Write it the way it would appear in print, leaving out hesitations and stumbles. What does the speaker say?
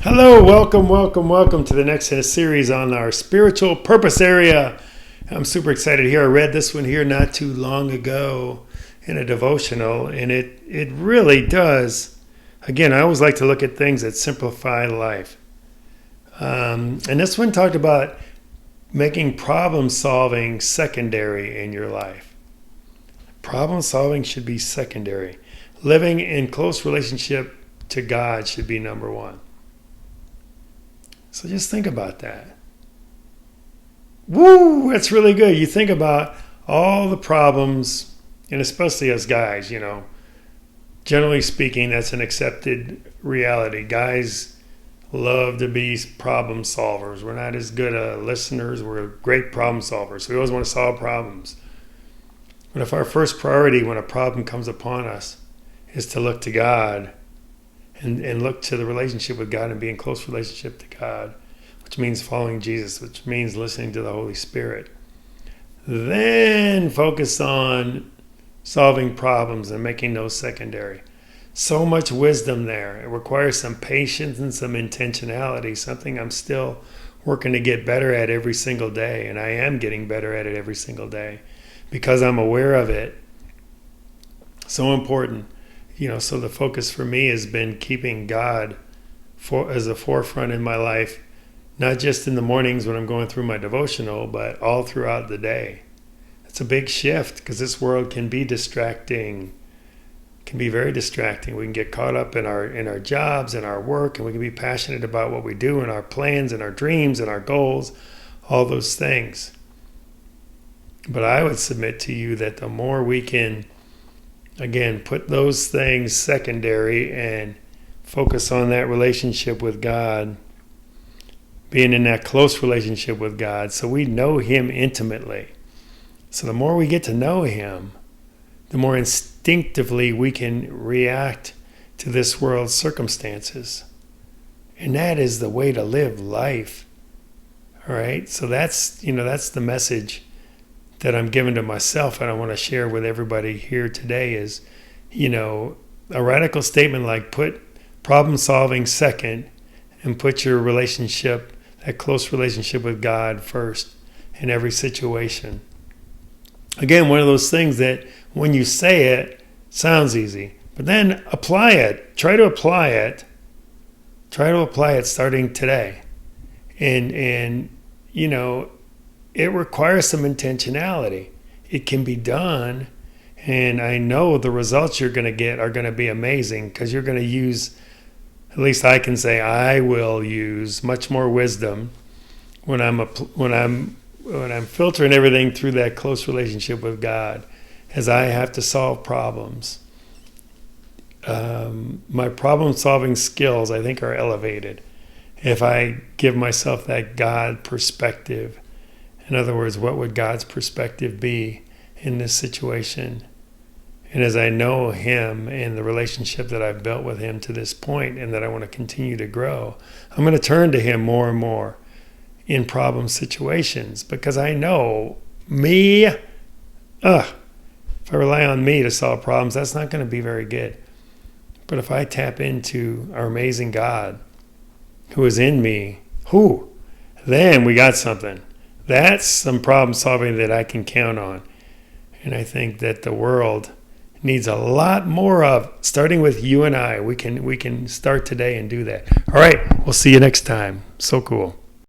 Hello, welcome to the next series on our spiritual purpose area. I'm super excited here. I read this one here not too long ago in a devotional, and it really does. Again, I always like to look at things that simplify life. And this one talked about making problem solving secondary in your life. Problem solving should be secondary. Living in close relationship to God should be number one. So just think about that. Woo, that's really good. You think about all the problems, and especially as guys, generally speaking, that's an accepted reality. Guys love to be problem solvers. We're not as good listeners. We're great problem solvers. We always want to solve problems. But if our first priority when a problem comes upon us is to look to God and look to the relationship with God and be in close relationship to God, which means following Jesus, which means listening to the Holy Spirit, then focus on solving problems and making those secondary. So much wisdom there. It requires some patience and some intentionality, something I'm still working to get better at every single day, and I am getting better at it every single day because I'm aware of it. So important. So the focus for me has been keeping God as a forefront in my life, not just in the mornings when I'm going through my devotional, but all throughout the day. It's a big shift because this world can be distracting, can be very distracting. We can get caught up in our jobs and our work, and we can be passionate about what we do and our plans and our dreams and our goals, all those things. But I would submit to you that the more we can, again, put those things secondary and focus on that relationship with God, being in that close relationship with God, so we know Him intimately. So the more we get to know Him, the more instinctively we can react to this world's circumstances. And that is the way to live life. All right? So that's the message that I'm giving to myself, and I want to share with everybody here today is, a radical statement like put problem solving second and put your relationship, that close relationship with God first in every situation. Again, one of those things that when you say it, sounds easy, but then apply it. Try to apply it starting today. And it requires some intentionality. It can be done, and I know the results you're going to get are going to be amazing because you're going to use, at least I can say I will use much more wisdom when I'm filtering everything through that close relationship with God, as I have to solve problems. My problem-solving skills, I think, are elevated if I give myself that God perspective. In other words, what would God's perspective be in this situation? And as I know Him and the relationship that I've built with Him to this point and that I want to continue to grow, I'm going to turn to Him more and more in problem situations because I know me, if I rely on me to solve problems, that's not going to be very good. But if I tap into our amazing God who is in me, then we got something. That's some problem solving that I can count on. And I think that the world needs a lot more of, starting with you and I. We can start today and do that. All right, we'll see you next time. So cool.